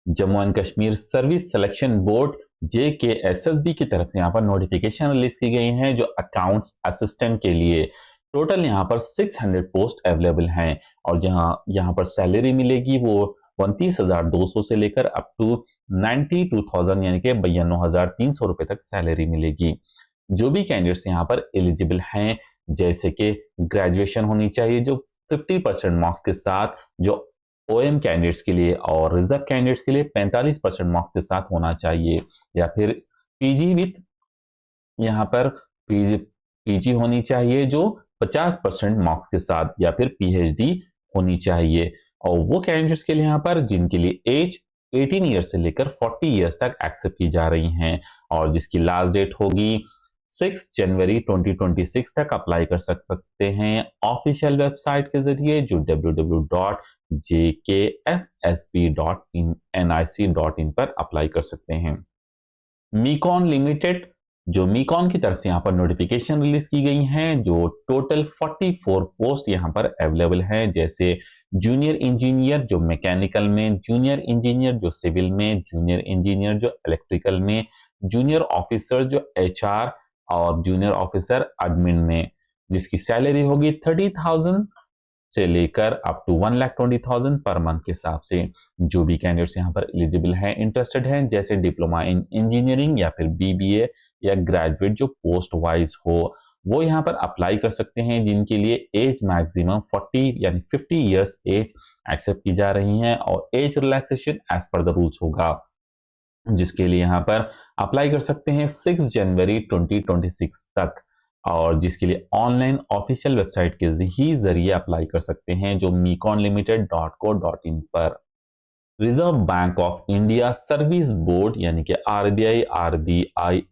Jammu and Kashmir service selection board JKSSB की तरफ से यहाँ पर नोटिफिकेशन रिलीज की गई है जो अकाउंट्स असिस्टेंट के लिए। टोटल यहाँ पर 600 पोस्ट अवेलेबल हैं और जहाँ यहाँ पर सैलरी मिलेगी वो 29,200 से लेकर अप टू 92,000 यानी कि 92,300 रुपए तक सैलरी मिलेगी। जो भी कैंडिडेट्स यहाँ पर एलिजिबल हैं, जैसे कि ग्रेजुएशन होनी चाहिए जो 50% मार्क्स के साथ, जो OM कैंडिडेट्स के लिए और रिजर्व कैंडिडेट्स के लिए 45% मार्क्स के साथ होना चाहिए, या फिर पीजी विथ यहाँ पर पीजी होनी चाहिए जो 50% मार्क्स के साथ, या फिर PhD होनी चाहिए। और वो कैंडिडेट्स के लिए यहाँ पर जिनके लिए एज 18 ईयर्स से लेकर 40 ईयर्स तक एक्सेप्ट की जा रही हैं और जिसकी लास्ट डेट होगी 6 जनवरी 2026 तक अप्लाई कर सकते हैं ऑफिशियल वेबसाइट के जरिए जो www.jksssb.nic.in पर अप्लाई कर सकते हैं। मीकॉन लिमिटेड, जो मीकॉन की तरफ से यहाँ पर नोटिफिकेशन रिलीज की गई हैं, जो टोटल 44 पोस्ट यहाँ पर अवेलेबल हैं, जैसे जूनियर इंजीनियर जो मैकेनिकल में, जूनियर इंजीनियर जो सिविल में, जूनियर इंजीनियर जो इलेक्ट्रिकल में, जूनियर ऑफिसर जो HR और जूनियर ऑफिसर एडमिन में, जिसकी सैलरी होगी 30,000 से लेकर अप टू 1,20,000 पर मंथ के हिसाब से। जो भी कैंडिडेट्स यहाँ पर एलिजिबल हैं, इंटरेस्टेड हैं, जैसे डिप्लोमा इन इंजीनियरिंग या फिर BBA या ग्रेजुएट जो पोस्ट वाइज हो, वो यहाँ पर अप्लाई कर सकते हैं, जिनके लिए एज मैक्सिमम 40 यानी 50 इयर्स एज एक्सेप्ट की जा रही है और age relaxation as per the rules होगा, जिसके लिए यहाँ पर अप्लाई कर सकते हैं 6 जनवरी 2026 तक, और जिसके लिए ऑनलाइन ऑफिशियल वेबसाइट के ही जरिए अप्लाई कर सकते हैं जो meconlimited.co.in पर। Reserve bank of India service board यानी कि RBI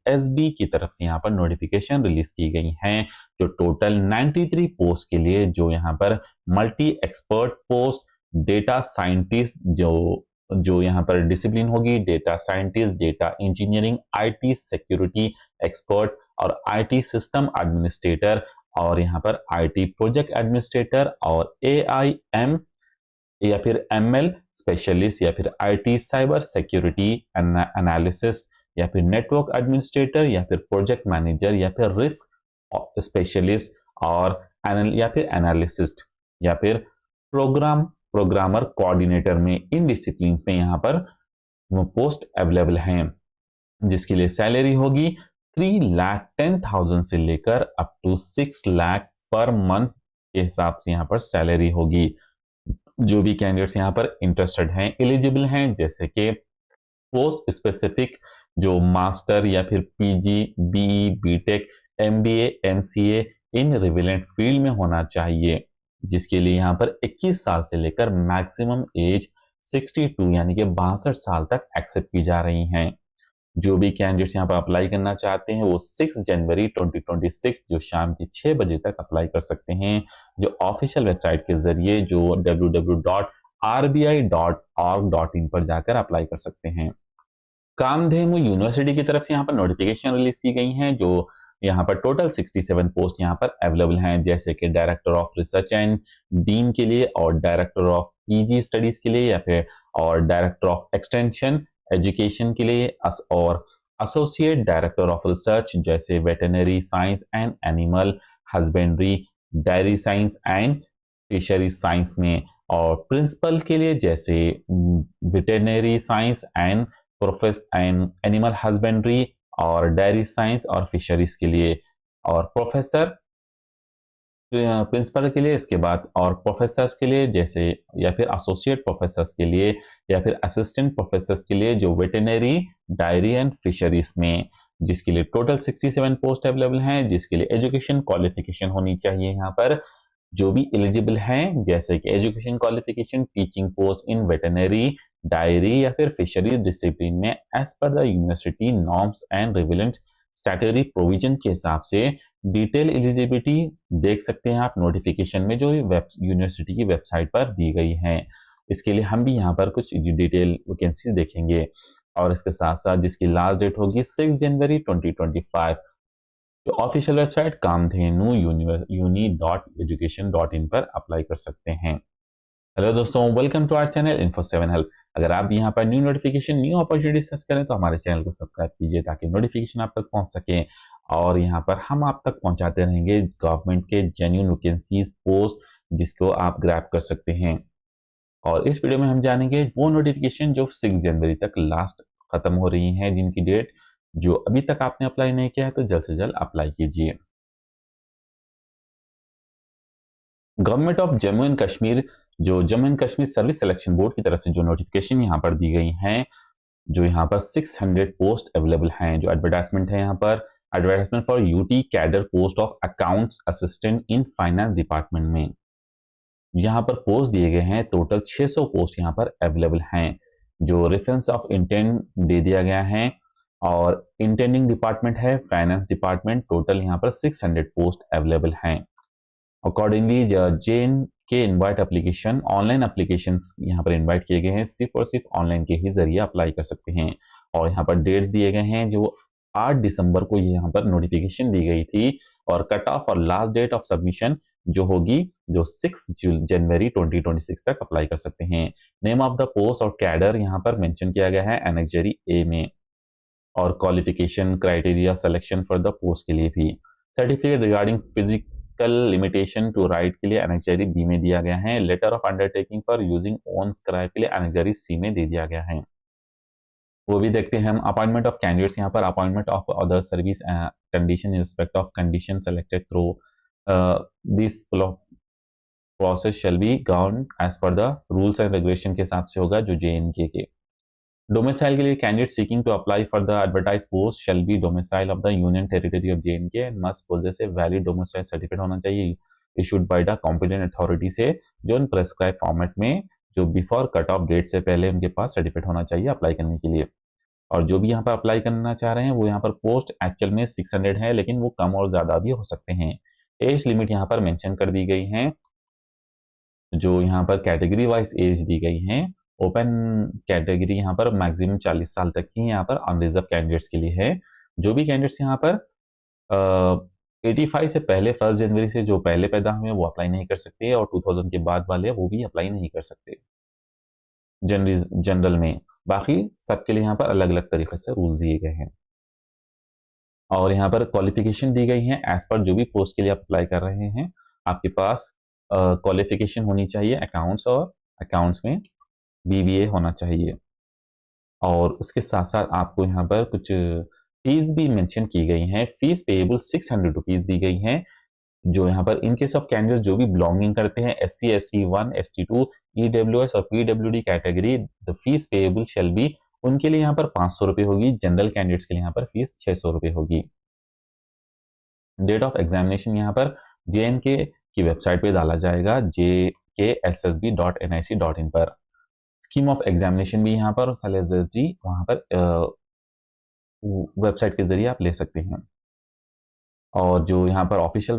SB की तरफ से यहाँ पर नोटिफिकेशन रिलीज की गई हैं जो टोटल 93 पोस्ट के लिए, जो यहाँ पर multi expert post, data scientist जो यहाँ पर डिसिप्लिन होगी, data scientist, data engineering, IT security expert और IT सिस्टम एडमिनिस्ट्रेटर, और यहाँ पर IT प्रोजेक्ट एडमिनिस्ट्रेटर और AIM या फिर ML स्पेशलिस्ट, या फिर IT साइबर सिक्योरिटी एनालिसिस्ट, या फिर नेटवर्क एडमिनिस्ट्रेटर, या फिर प्रोजेक्ट मैनेजर, या फिर रिस्क स्पेशलिस्ट और या फिर एनालिसिस्ट, या फिर प्रोग्रामर कोऑर्डिनेटर में, इन डिसिप्लिन में यहाँ पर पोस्ट अवेलेबल हैं, जिसके लिए सैलरी होगी 3,10,000 से लेकर up to 6 lakh per month के हिसाब से यहाँ पर सैलरी होगी। जो भी कैंडिडेट्स यहाँ पर इंटरेस्टेड हैं, एलिजिबल हैं, जैसे कि पोस्ट स्पेसिफिक जो मास्टर या फिर PG, BE, BTech, MBA, MCA in relevant field में होना चाहिए, जिसके लिए यहाँ पर 21 साल से लेकर मैक्सिमम एज 62 यानी कि 62 साल तक एक्सेप्ट की जा रही हैं। जो भी कैंडिडेट्स यहाँ पर अप्लाई करना चाहते हैं वो 6 जनवरी 2026 जो शाम के 6 बजे तक अप्लाई कर सकते हैं, जो ऑफिशियल वेबसाइट के जरिए जो www.rbi.org.in पर जाकर अप्लाई कर सकते हैं। कामधेनु यूनिवर्सिटी की तरफ से यहाँ पर नोटिफिकेशन रिलीज की गई हैं, जो यहाँ पर टोटल 67 पोस्ट यहाँ पर अवेलेबल हैं, जैसे कि director of research and dean के लिए, और डायरेक्टर ऑफ PG स्टडीज के लिए, या फिर और डायरेक्टर ऑफ एक्सटेंशन एजुकेशन के लिए, और एसोसिएट डायरेक्टर ऑफ रिसर्च जैसे veterinary science and animal husbandry, diary science and fishery science में, और प्रिंसिपल के लिए जैसे veterinary science and animal husbandry और डायरी साइंस और फिशरीज के लिए, और प्रोफेसर प्रिंसिपल के लिए, इसके बाद और प्रोफेसर्स के लिए जैसे, या फिर एसोसिएट प्रोफेसर्स के लिए, या फिर असिस्टेंट प्रोफेसर्स के लिए जो वेटरनरी, डायरी एंड फिशरीज में, जिसके लिए टोटल 67 पोस्ट अवेलेबल हैं, जिसके लिए एजुकेशन क्वालिफिकेशन होनी चाहिए यहाँ पर। जो भी एलिजिबल हैं, जैसे कि education qualification teaching post in veterinary, dairy या फिर फिशरीज डिसिप्लिन में as per the university norms and relevant statutory provision के हिसाब से डिटेल एलिजिबिलिटी देख सकते हैं आप नोटिफिकेशन में जो यूनिवर्सिटी की वेबसाइट पर दी गई है। इसके लिए हम भी यहाँ पर कुछ डिटेल वैकेंसीज देखेंगे, और इसके साथ साथ जिसकी लास्ट डेट होगी 6 जनवरी 2025, जो ऑफिशियल वेबसाइट कामधेनु uni.education.in पर अप्लाई कर सकते हैं। हेलो दोस्तों, welcome to our channel Info7 Help। अगर आप यहाँ पर new notification, new opportunity search करें तो हमारे चैनल को सब्सक्राइब कीजिए ताकि नोटिफिकेशन आप तक पहुंच सके और यहाँ पर हम आप तक पहुंचाते रहेंगे गवर्नमेंट के जेन्युइन वैकेंसीज पोस्ट जिसको आप ग्रैब कर सकते हैं। और इस वीडियो में हम जानेंगे वो नोटिफिकेशन जो 6 जनवरी तक लास्ट खत्म हो रही हैं, जिनकी डेट जो अभी तक आपने अप्लाई नहीं किया है तो जल्द से जल्द अप्लाई कीजिए। Government of Jammu and Kashmir, जो Jammu and Kashmir service selection board की तरफ से जो नोटिफिकेशन यहाँ पर दी गई हैं, जो यहाँ पर 600 पोस्ट अवेलेबल हैं, जो एडवर्टाइजमेंट है यहाँ पर advertisement for UT cadre post of accounts assistant in finance department में यहाँ पर पोस्ट दिए गए हैं। टोटल 600 पोस्ट यहाँ पर अवेलेबल हैं। जो रेफरेंस ऑफ इंटेंट दे दिया गया है और इंटेंडिंग डिपार्टमेंट है फाइनेंस डिपार्टमेंट। टोटल यहाँ पर 600 पोस्ट अवेलेबल हैं। अकॉर्डिंगली जेन के इनवाइट एप्लीकेशन, ऑनलाइन एप्लीकेशन यहाँ पर इनवाइट किए गए हैं। सिर्फ और सिर्फ ऑनलाइन के ही जरिए अप्लाई कर सकते हैं। और यहाँ पर डेट्स दिए गए हैं, जो 8 दिसंबर को यहाँ पर नोटिफिकेशन दी गई थी और कट ऑफ और लास्ट डेट ऑफ सबमिशन जो होगी जो 6 जनवरी 2026 तक अप्लाई कर सकते हैं। नेम ऑफ द पोस्ट और कैडर यहाँ पर मेंशन किया गया है एनेक्जरी ए में, और qualification criteria selection for the post के लिए भी। Certificate regarding physical limitation to write के लिए एनेक्जरी बी में दिया गया है। Letter of undertaking for using own scribe के लिए एनेक्जरी सी में दे दिया गया है। वो भी देखते हैं हम। अपॉइंटमेंट ऑफ कैंडिडेट्स, यहाँ पर appointment of other service condition in respect of condition selected through this process shall be govern as per the rules and regulation के हिसाब से होगा जो JNK के। डोमिसाइल के लिए candidate seeking to apply for the advertise post shall be domicile of the union territory of JNK and must possess a valid domicile certificate होना चाहिए issued by the competent authority से, जो इन prescribe format में जो before cut off date से पहले उनके पास certificate होना चाहिए अप्लाई करने के लिए। और जो भी यहाँ पर अप्लाई करना चाह रहे हैं वो यहाँ पर पोस्ट एक्चुअल में 600 है, लेकिन वो कम और ज्यादा भी हो सकते हैं। एज लिमिट यहाँ पर मेंशन कर दी गई है, जो यहाँ पर कैटेगरी वाइज एज दी गई है। ओपन कैटेगरी यहाँ पर मैक्सिमम 40 साल तक की यहाँ पर अनरिजर्व कैंडिडेट्स के लिए है। जो भी कैंडिडेट्स यहाँ पर 85 से पहले 1 जनवरी से जो पहले पैदा हुए वो अप्लाई नहीं कर सकते, और 2000 के बाद वाले वो भी अप्लाई नहीं कर सकते जनरल में। बाकी सबके लिए यहाँ पर अलग अलग तरीके से रूल दिए गए हैं। और यहाँ पर क्वालिफिकेशन दी गई है एज पर जो भी पोस्ट के लिए आप अप्लाई कर रहे हैं। आपके पास क्वालिफिकेशन होनी चाहिए अकाउंट्स, और अकाउंट्स में BBA होना चाहिए। और उसके साथ साथ आपको यहाँ पर कुछ फीस भी मेंशन की गई है। फीस पेएबल 600 रुपीज दी गई है, जो यहाँ पर इन केस ऑफ कैंडिडेट जो भी बिलोंगिंग करते हैं SC, ST1, ST2, EWS और PWD category, the fees payable shall be, उनके लिए यहाँ पर 500 रुपये होगी। जनरल कैंडिडेट्स के लिए यहाँ पर फीस 600 रुपये होगी। डेट ऑफ एग्जामिनेशन यहाँ पर JNK की वेबसाइट पे डाला जाएगा, jkssb.nic.in पर। स्कीम ऑफ एग्जामिनेशन भी यहाँ पर सैलरी वहाँ पर वेबसाइट के जरिए आप ले सकते हैं। और जो यहाँ पर ऑफिशियल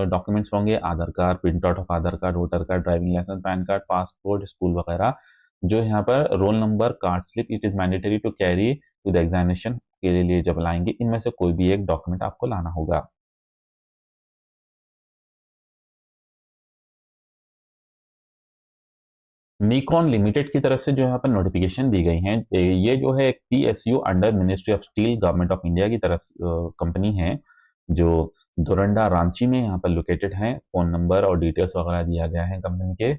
डॉक्यूमेंट्स होंगे, Aadhaar card, print out of Aadhaar card, voter card, driving licence, PAN card, passport, school वगैरह। जो यहाँ पर roll number, card slip, it is mandatory to carry to the examination के लिए जब लाएंगे, इनमें से कोई भी एक डॉक्यूमेंट आपको लाना होगा। निकॉन लिमिटेड की तरफ से जो यहाँ पर नोटिफिकेशन दी गई है, ये जो है PSU under ministry of steel government of India की तरफ कंपनी है, जो दोरंडा रांची में यहाँ पर लोकेटेड है। फोन नंबर और डिटेल्स वगैरह दिया गया है कंपनी के।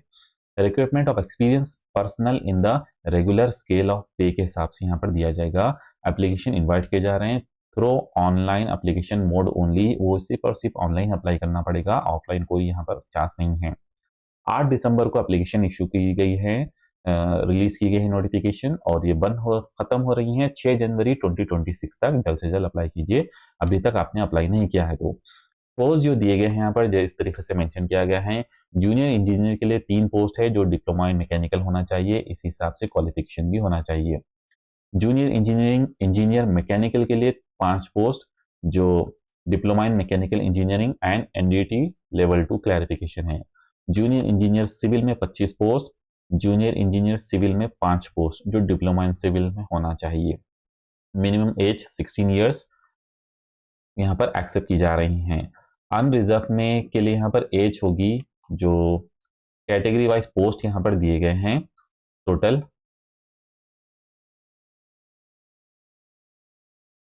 Recruitment of experience personal in the regular scale of पे के हिसाब से यहाँ पर दिया जाएगा। एप्लीकेशन इन्वाइट किए जा रहे हैं through online application mode only, वो सिर्फ और सिर्फ ऑनलाइन अप्लाई करना पड़ेगा, ऑफलाइन कोई यहाँ पर चांस नहीं है। 8 दिसंबर को एप्लीकेशन इशू की गई है, रिलीज की गई है नोटिफिकेशन, और ये खत्म हो रही है 6 जनवरी 2026 तक। जल्द से जल्द अप्लाई कीजिए अभी तक आपने अप्लाई नहीं किया है तो। पोस्ट जो दिए गए हैं यहाँ पर जो इस तरीके से मेंशन किया गया है। जूनियर इंजीनियर के लिए 3 पोस्ट है, जो डिप्लोमा इन मैकेनिकल होना चाहिए, इस हिसाब से क्वालिफिकेशन भी होना चाहिए। जूनियर इंजीनियर मैकेनिकल के लिए 5 पोस्ट, जो diploma in mechanical engineering and NDT level 2 clarification है। जूनियर इंजीनियर सिविल में 25 पोस्ट, जूनियर इंजीनियर सिविल में 5 पोस्ट, जो डिप्लोमा इन सिविल में होना चाहिए। मिनिमम एज 16 ईयर्स यहाँ पर एक्सेप्ट की जा रही हैं। अनरिजर्व में के लिए यहाँ पर एज होगी, जो कैटेगरी वाइज पोस्ट यहाँ पर दिए गए हैं टोटल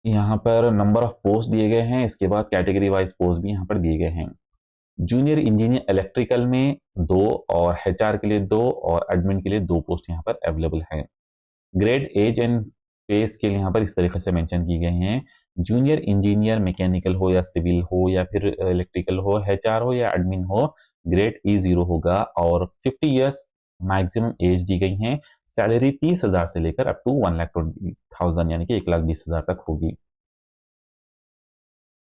यहाँ पर नंबर ऑफ पोस्ट दिए गए हैं, इसके बाद कैटेगरी वाइज पोस्ट भी यहाँ पर दिए गए हैं। जूनियर इंजीनियर इलेक्ट्रिकल में 2 और एचआर के लिए 2 और एडमिन के लिए 2 पोस्ट यहाँ पर अवेलेबल है। Grade age and pay scale यहाँ पर इस तरीके से मेंशन की गई हैं। जूनियर इंजीनियर मैकेनिकल हो या सिविल हो या फिर इलेक्ट्रिकल हो, एचआर हो या एडमिन हो, ग्रेड E0 होगा और 50 इयर्स मैक्सिमम एज दी गई है। सैलरी 30,000 से लेकर अप टू 1,20,000 यानी कि 1,20,000 तक होगी।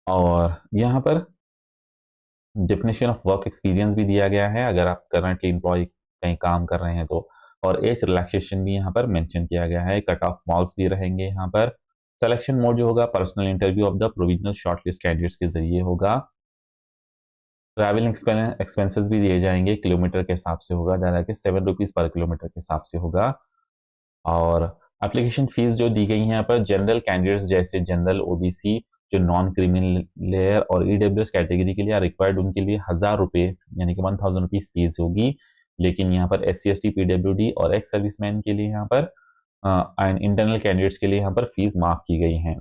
और यहाँ पर डेफिनेशन ऑफ वर्क एक्सपीरियंस भी दिया गया है, अगर आप करंटली एम्प्लॉय कहीं काम कर रहे हैं तो। और एज रिलैक्सेशन भी यहाँ पर मेंशन किया गया है। कट ऑफ मार्क्स भी रहेंगे यहाँ पर। सिलेक्शन मोड जो होगा personal interview of the provisional shortlist candidates के जरिए होगा। ट्रैवल एक्सपेंसेस भी दिए जाएंगे, किलोमीटर के हिसाब से होगा, ज़्यादा कि 7 रुपीज़ पर किलोमीटर के हिसाब से होगा। और एप्लीकेशन फीस जो दी गई है यहाँ पर जनरल कैंडिडेट्स जैसे जनरल, ओबीसी, जो नॉन क्रिमिनल लेयर और ईडब्ल्यूएस कैटेगरी के लिए रिक्वायर्ड, उनके लिए 1,000 रुपये यानी कि 1,000 रुपीज फीस होगी। लेकिन यहाँ पर SC ST PWD और एक्स सर्विसमैन के लिए यहाँ पर एंड इंटरनल कैंडिडेट्स के लिए यहाँ पर फीस माफ की गई है।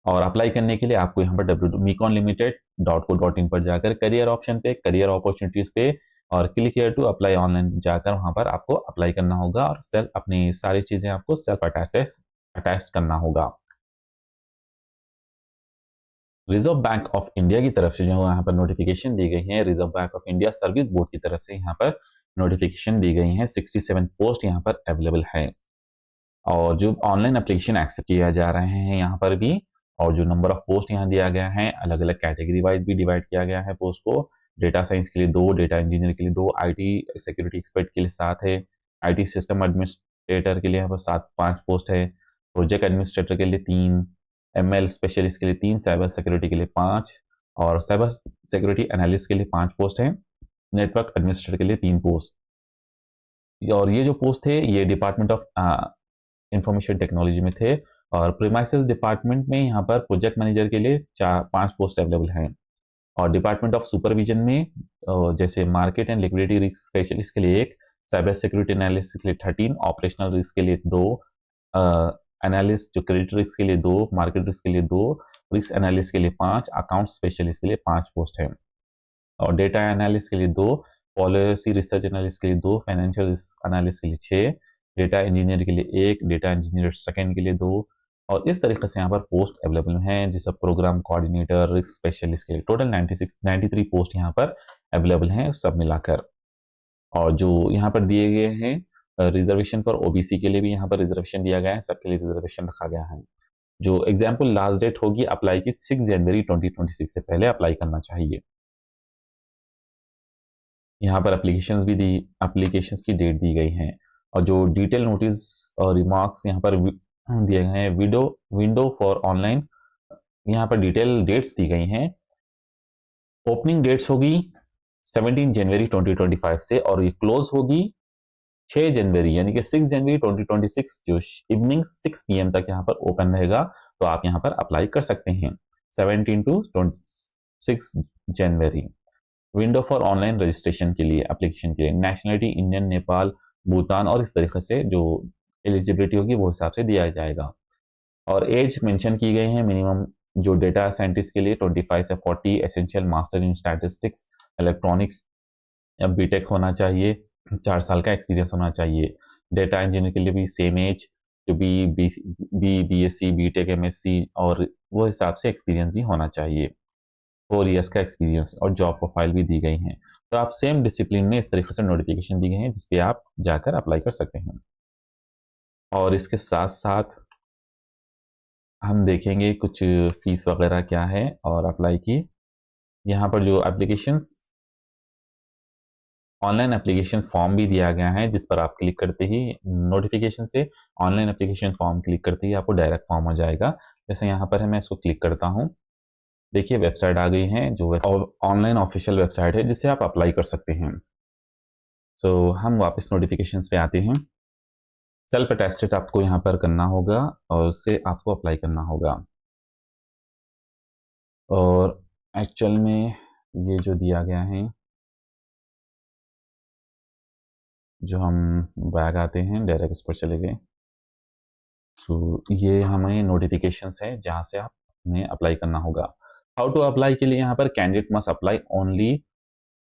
और अप्लाई करने के लिए आपको यहाँ पर www.meconlimited.co.in पर जाकर करियर ऑप्शन पे, करियर अपॉर्चुनिटीज पे और click here to apply online जाकर वहां पर आपको अप्लाई करना होगा और सेल्फ अपनी सारी चीजें आपको सेल्फ अटैच करना होगा। रिजर्व बैंक ऑफ इंडिया की तरफ से जो यहाँ पर नोटिफिकेशन दी गई है, reserve bank of India service board की तरफ से यहाँ पर नोटिफिकेशन दी गई है। 67 पोस्ट यहाँ पर अवेलेबल है और जो ऑनलाइन एप्लीकेशन एक्सेप्ट किया जा रहे हैं यहाँ पर भी। और जो नंबर ऑफ पोस्ट यहाँ दिया गया है, अलग अलग कैटेगरी वाइज भी डिवाइड किया गया है पोस्ट को। डेटा साइंस के लिए 2, डेटा इंजीनियर के लिए 2, IT सिक्योरिटी एक्सपर्ट के लिए 7 है, IT सिस्टम एडमिनिस्ट्रेटर के लिए यहाँ पर 5 पोस्ट है, प्रोजेक्ट एडमिनिस्ट्रेटर के लिए 3, ML स्पेशलिस्ट के लिए 3, साइबर सिक्योरिटी के लिए 5 और साइबर सिक्योरिटी एनालिस्ट के लिए 5 पोस्ट है, नेटवर्क एडमिनिस्ट्रेटर के लिए 3 पोस्ट। और ये जो पोस्ट थे ये डिपार्टमेंट ऑफ इंफॉर्मेशन टेक्नोलॉजी में थे। और प्रीमाइसेस डिपार्टमेंट में यहाँ पर प्रोजेक्ट मैनेजर के लिए 5 पोस्ट अवेलेबल हैं। और डिपार्टमेंट ऑफ सुपरविजन में जैसे market and liquidity risk specialist के लिए 1, साइबर सिक्योरिटी एनालिस्ट के लिए 13, ऑपरेशनल रिस्क के लिए 2, एनालिस्ट जो क्रेडिट रिस्क के लिए 2, मार्केट रिस्क के लिए 2, रिस्क एनालिस्ट के लिए 5, अकाउंट स्पेशलिस्ट के लिए 5 पोस्ट है। और डेटा एनालिस्ट के लिए 2, पॉलिसी रिसर्च एनालिस्ट के लिए 2, फाइनेंशियल रिस्क एनालिस्ट के लिए 6, डेटा इंजीनियर के लिए 1, डेटा इंजीनियर सेकंड के लिए 2। और इस तरीके से यहाँ पर पोस्ट अवेलेबल हैं, जैसे प्रोग्राम कोऑर्डिनेटर, रिस्क स्पेशलिस्ट के लिए टोटल 93 पोस्ट यहाँ पर अवेलेबल हैं सब मिलाकर। और जो यहाँ पर दिए गए हैं रिजर्वेशन फॉर OBC के लिए भी यहाँ पर रिजर्वेशन दिया गया है, सबके लिए रिजर्वेशन रखा गया है। जो एग्जाम्पल लास्ट डेट होगी अप्लाई की 6 जनवरी 2026 से पहले अप्लाई करना चाहिए। यहाँ पर एप्लीकेशंस की डेट दी गई है और जो डिटेल नोटिस और रिमार्क्स यहाँ पर दिए गए हैं, विंडो फॉर ऑनलाइन यहाँ पर डिटेल डेट्स दी गई हैं। ओपनिंग डेट्स होगी 17 जनवरी 2025 से और ये क्लोज होगी 6 जनवरी यानी कि 6 जनवरी 2026 जो इवनिंग 6 PM तक यहाँ पर ओपन रहेगा। तो आप यहाँ पर अप्लाई कर सकते हैं 17 to 6 January. Window for online registration के लिए, एप्लीकेशन के लिए नेशनलिटी इंडियन, नेपाल, भूटान और इस तरीके से जो एलिजिबिलिटी होगी वो हिसाब से दिया जाएगा। और एज मेंशन की गई है मिनिमम जो डेटा साइंटिस्ट के लिए 25 से 40, essential master in statistics electronics या बीटेक होना चाहिए, 4 साल का एक्सपीरियंस होना चाहिए। डेटा इंजीनियर के लिए भी सेम एज जो BSc बीटेक MSc और वो हिसाब से एक्सपीरियंस भी होना चाहिए, 4 इयर्स का एक्सपीरियंस। और जॉब प्रोफाइल भी दी गई है। तो आप सेम डिसिप्लिन में इस तरीके से नोटिफिकेशन दी गई है जिसपे आप जाकर अप्लाई कर सकते हैं। और इसके साथ साथ हम देखेंगे कुछ फीस वगैरह क्या है और अप्लाई की। यहाँ पर जो ऑनलाइन एप्लीकेशन फॉर्म भी दिया गया है जिस पर आप क्लिक करते ही नोटिफिकेशन से ऑनलाइन एप्लीकेशन फॉर्म क्लिक करते ही आपको डायरेक्ट फॉर्म हो जाएगा। जैसे यहाँ पर है, मैं इसको क्लिक करता हूँ, देखिए वेबसाइट आ गई है जो ऑनलाइन ऑफिशियल वेबसाइट है जिससे आप अप्लाई कर सकते हैं। सो हम वापस नोटिफिकेशंस पे आते हैं। सेल्फ अटेस्टेड आपको यहाँ पर करना होगा और उससे आपको अप्लाई करना होगा। और एक्चुअल में ये जो दिया गया है, जो हम बैग आते हैं डायरेक्ट उस पर चले गए। तो ये हमें नोटिफिकेशंस है जहां से आप हमें अप्लाई करना होगा। हाउ टू अप्लाई के लिए यहाँ पर candidate must apply only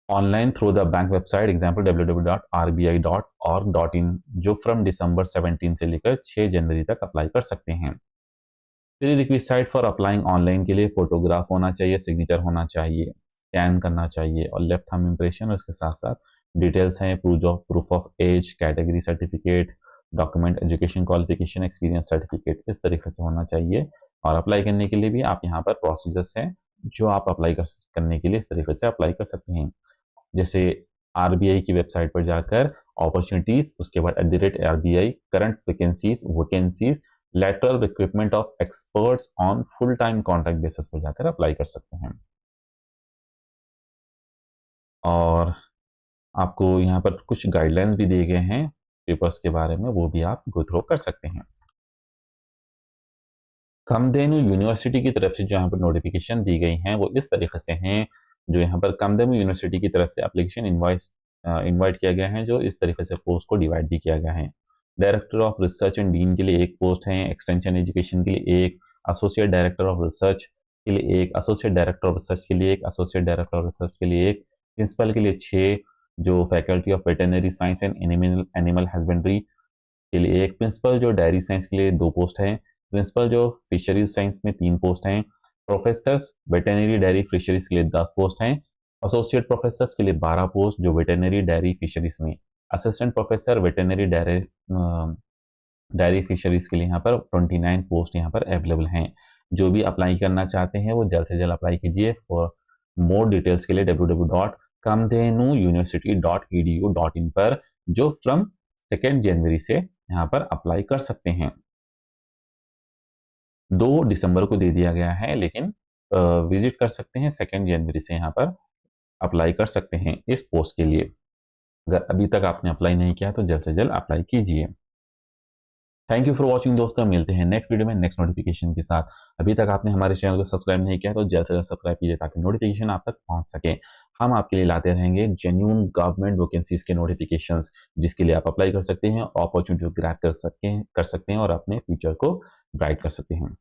online through the bank website example www.rbi.org.in जो फ्रॉम दिसंबर 17 से लेकर 6 जनवरी तक अप्लाई कर सकते हैं। Pre requisite for applying online के लिए फोटोग्राफ होना चाहिए, सिग्नेचर होना चाहिए, स्कैन करना चाहिए और लेफ्ट थंब इम्प्रेशन, और इसके साथ साथ डिटेल्स हैं proof of age, category certificate, document, education qualification, experience certificate, इस तरीके से होना चाहिए। और अप्लाई करने के लिए भी आप यहाँ पर प्रोसीजर्स हैं जो आप अप्लाई करने के लिए इस तरीके से अप्लाई कर सकते हैं। जैसे आरबीआई की वेबसाइट पर जाकर अपॉर्चुनिटीज, उसके बाद @RBI, current vacancies, lateral recruitment of experts on full time contract basis पर जाकर अप्लाई कर सकते हैं। और आपको यहाँ पर कुछ गाइडलाइंस भी दिए गए हैं पेपर्स के बारे में, वो भी आप गो थ्रू कर सकते हैं। कामधेनु यूनिवर्सिटी की तरफ से जो यहाँ पर नोटिफिकेशन दी गई हैं वो इस तरीके से हैं। जो यहाँ पर कामधेनु यूनिवर्सिटी की तरफ से एप्लीकेशन इनवाइट किया गया है, जो इस तरीके से पोस्ट को डिवाइड भी किया गया है। Director of research and dean के लिए एक पोस्ट है, एक्सटेंशन एजुकेशन के लिए एक, एसोसिएट डायरेक्टर ऑफ रिसर्च के लिए एक, एसोसिएट डायरेक्टर ऑफ रिसर्च के लिए एक, एसोसिएट डायरेक्टर ऑफ रिसर्च के लिए एक, प्रिंसिपल के लिए 6, जो faculty of veterinary science and animal husbandry के लिए एक, प्रिंसिपल जो डायरी साइंस के लिए 2 पोस्ट हैं, प्रिंसिपल जो फिशरीज साइंस में 3 पोस्ट हैं, प्रोफेसर्स वेटरनरी डायरी फिशरीज के लिए 10 पोस्ट हैं, एसोसिएट प्रोफेसर्स के लिए 12 पोस्ट जो वेटरनरी डायरी फिशरीज में, assistant professor veterinary diary fisheries के लिए यहाँ पर 29 पोस्ट यहाँ पर अवेलेबल हैं। जो भी अप्लाई करना चाहते हैं वो जल्द से जल्द अप्लाई कीजिए। फॉर मोर डिटेल्स के लिए www.kamdhenuuniversity.edu.in पर, जो फ्रॉम 2 जनवरी से यहाँ पर अप्लाई कर सकते हैं। 2 दिसंबर को दे दिया गया है, लेकिन विजिट कर सकते हैं 2 जनवरी से यहाँ पर अप्लाई कर सकते हैं इस पोस्ट के लिए। अगर अभी तक आपने अप्लाई नहीं किया तो जल्द से जल्द अप्लाई कीजिए। थैंक यू फॉर वॉचिंग दोस्तों, मिलते हैं नेक्स्ट वीडियो में नेक्स्ट नोटिफिकेशन के साथ। अभी तक आपने हमारे चैनल को सब्सक्राइब नहीं किया तो जल्द से जल्द सब्सक्राइब कीजिए ताकि नोटिफिकेशन आप तक पहुंच सके। हम आपके लिए लाते रहेंगे जेन्युइन गवर्नमेंट वैकेंसीज के नोटिफिकेशंस, जिसके लिए आप अप्लाई कर सकते हैं, अपॉर्चुनिटी ग्रैब कर सकते हैं और अपने फ्यूचर को ब्राइट कर सकते हैं।